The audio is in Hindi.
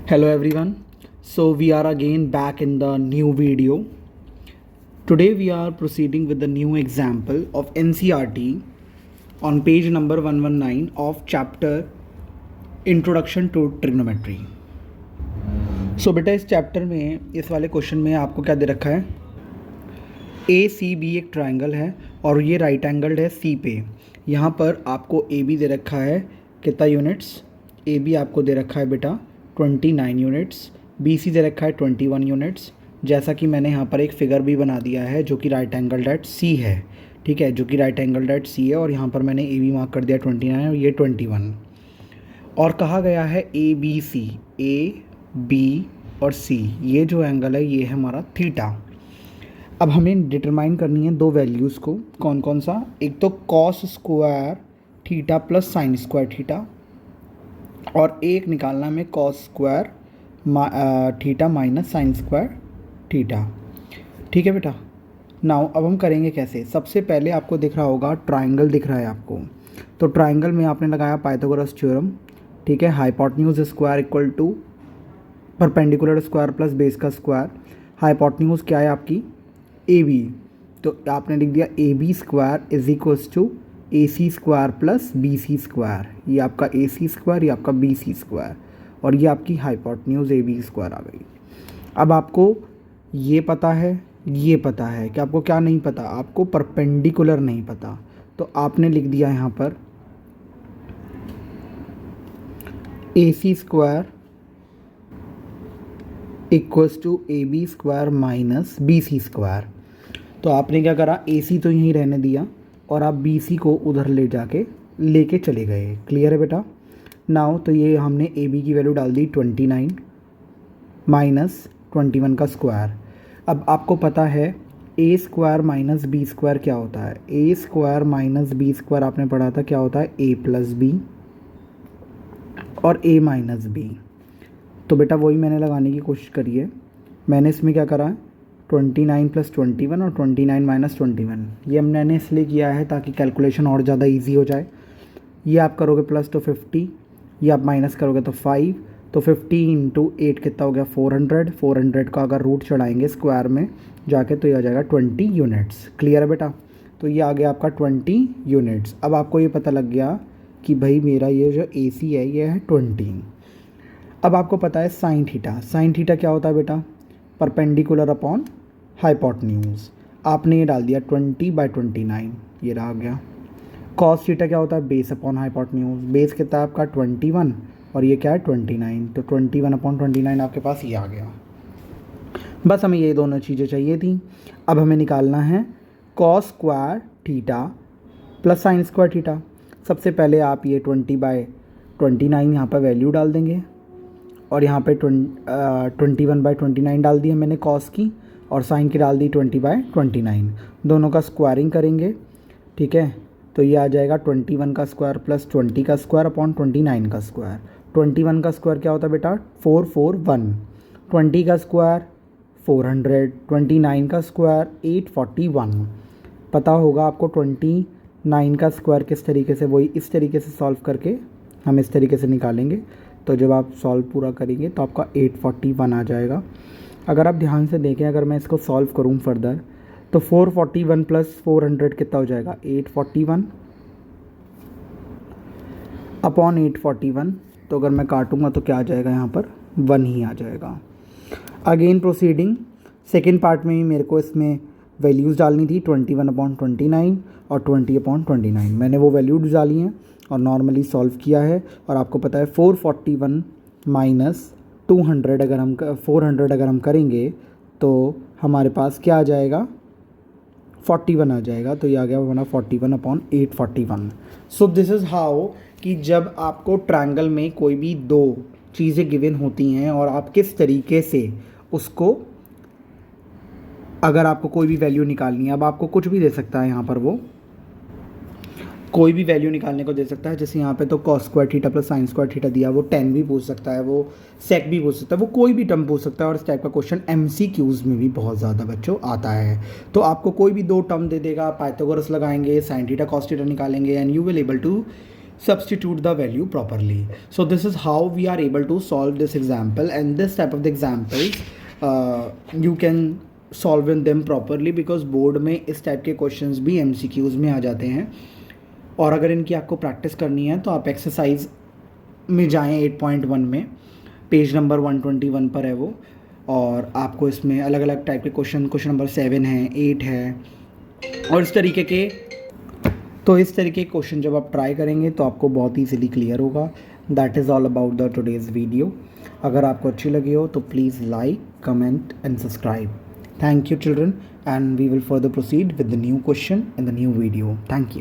Hello everyone. So we are again back in the new video. Today we are proceeding with the new example of NCERT on page number 119 of chapter Introduction to Trigonometry. So बेटा इस चैप्टर में इस वाले क्वेश्चन में आपको क्या दे रखा है, ए सी बी एक ट्राइंगल है और ये राइट एंगल्ड है सी पे। यहाँ पर आपको ए बी दे रखा है कितना यूनिट्स, ए बी आपको दे रखा है बेटा 29 यूनिट्स, बी सी दे रखा है 21 यूनिट्स। जैसा कि मैंने यहाँ पर एक फिगर भी बना दिया है जो कि राइट एंगल्ड एट सी है, ठीक है, जो कि राइट एंगल्ड एट सी है। और यहाँ पर मैंने ए बी मार्क कर दिया 29 और ये 21। और कहा गया है A B C, A B और सी, ये जो एंगल है ये है हमारा थीटा। अब हमें डिटरमाइन करनी है दो वैल्यूज़ को, कौन कौन सा, एक तो cos square theta plus sine square theta, और एक निकालना हमें cos square theta minus sine square theta. ठीक है बेटा। नाउ अब हम करेंगे कैसे। सबसे पहले आपको दिख रहा होगा ट्राइंगल दिख रहा है आपको, तो ट्राइंगल में आपने लगाया पाइथागोरस थ्योरम, ठीक है। Hypotenuse square equal to perpendicular square plus base का स्क्वायर। हाइपोटेन्यूज क्या है आपकी ए बी, तो आपने लिख दिया A B square is equals to A C square plus B C square. ये आपका ए सी स्क्वायर, ये आपका बी सी स्क्वायर, और ये आपकी हाइपोटेन्यूज ए बी स्क्वायर आ गई। अब आपको ये पता है, ये पता है कि आपको क्या नहीं पता, आपको परपेंडिकुलर नहीं पता, तो आपने लिख दिया यहाँ पर A C square equals to A B square minus B C square. तो आपने क्या करा, ए सी तो यहीं रहने दिया और आप बी सी को उधर लेके चले गए। क्लियर है बेटा। नाउ तो ये हमने ए बी की वैल्यू डाल दी 29 माइनस 21 का स्क्वायर। अब आपको पता है ए स्क्वायर माइनस बी स्क्वायर क्या होता है, ए स्क्वायर माइनस बी स्क्वायर आपने पढ़ा था क्या होता है, ए प्लस बी और ए माइनस बी। तो बेटा वही मैंने लगाने की कोशिश करी है। मैंने इसमें क्या करा है 29 प्लस 21 और 29 माइनस 21, ये मैंने इसलिए किया है ताकि कैलकुलेशन और ज़्यादा इजी हो जाए। ये आप करोगे प्लस तो 50, ये आप माइनस करोगे तो 5, तो 50 इंटू 8 कितना हो गया 400। 400 का अगर रूट चढ़ाएंगे स्क्वायर में जाके तो ये आ जाएगा 20 यूनिट्स। क्लियर है बेटा। तो ये आ गया आपका 20 यूनिट्स। अब आपको ये पता लग गया कि भाई मेरा ये जो ए सी है ये है 20। अब आपको पता है साइन थीटा, साइन थीटा क्या होता है बेटा, परपेंडिकुलर अपॉन हाइपोटेन्यूज। आपने ये डाल दिया 20/29, ये रहा गया। कॉस थीटा क्या होता है, बेस अपॉन हाइपोटेन्यूज। बेस कितना है आपका 21 और ये क्या है 29, तो 21/29 आपके पास ये आ गया। बस हमें ये दोनों चीज़ें चाहिए थी। अब हमें निकालना है cos square theta plus sine square theta. सबसे पहले आप ये 20/29 यहाँ पर वैल्यू डाल देंगे और यहाँ पे 21/29 डाल दी मैंने कॉस की, और साइन की डाल दी 20/29। दोनों का स्क्वायरिंग करेंगे, ठीक है। तो ये आ जाएगा 21 का स्क्वायर प्लस 20 का स्क्वायर अपॉन 29 का स्क्वायर। 21 का स्क्वायर क्या होता है बेटा 441, 20 का स्क्वायर 400, 29 का स्क्वायर 841। पता होगा आपको 29 का स्क्वायर किस तरीके से, वही इस तरीके से सॉल्व करके हम इस तरीके से निकालेंगे। तो जब आप सॉल्व पूरा करेंगे तो आपका 841 आ जाएगा। अगर आप ध्यान से देखें, अगर मैं इसको सॉल्व करूं फर्दर तो 441 प्लस 400 कितना हो जाएगा 841 अपॉन 841। तो अगर मैं काटूंगा तो क्या आ जाएगा, यहाँ पर 1 ही आ जाएगा। अगेन प्रोसीडिंग सेकेंड पार्ट में ही मेरे को इसमें वैल्यूज़ डालनी थी 21/29 और 20/29। मैंने वो वैल्यूज डाली हैं और नॉर्मली सॉल्व किया है। और आपको पता है 441 माइनस 200 अगर हम 400 अगर हम करेंगे तो हमारे पास क्या आ जाएगा 41 आ जाएगा। तो ये आ गया हमारा 41/841। सो दिस इज़ हाउ कि जब आपको ट्रायंगल में कोई भी दो चीज़ें गिवन होती हैं और आप किस तरीके से उसको, अगर आपको कोई भी वैल्यू निकालनी है, अब आपको कुछ भी दे सकता है यहाँ पर, वो कोई भी वैल्यू निकालने को दे सकता है। जैसे यहाँ पे तो cos square theta plus sine square theta दिया, वो 10 भी पूछ सकता है, वो सेक भी पूछ सकता है, वो कोई भी टर्म पूछ सकता है। और इस टाइप का क्वेश्चन MCQs में भी बहुत ज़्यादा बच्चों आता है। तो आपको कोई भी दो टर्म दे देगा, पाइथागोरस लगाएंगे, साइन थीटा कॉस थीटा निकालेंगे and you will able to substitute the value properly. So this is how we are able to solve this example, and this type of the examples you can solve in them properly because board में इस टाइप के क्वेश्चंस भी MCQs में आ जाते हैं. और अगर इनकी आपको प्रैक्टिस करनी है तो आप एक्सरसाइज में जाएं 8.1 में, पेज नंबर 121 पर है वो, और आपको इसमें अलग अलग टाइप के क्वेश्चन नंबर 7 है, 8 है, और इस तरीके के क्वेश्चन जब आप ट्राई करेंगे तो आपको बहुत ईजीली क्लियर होगा. That is all about the today's video. अगर आपको अच्छी लगी हो तो please like, comment and subscribe. Thank you children, and we will further proceed with the new question in the new video. Thank you.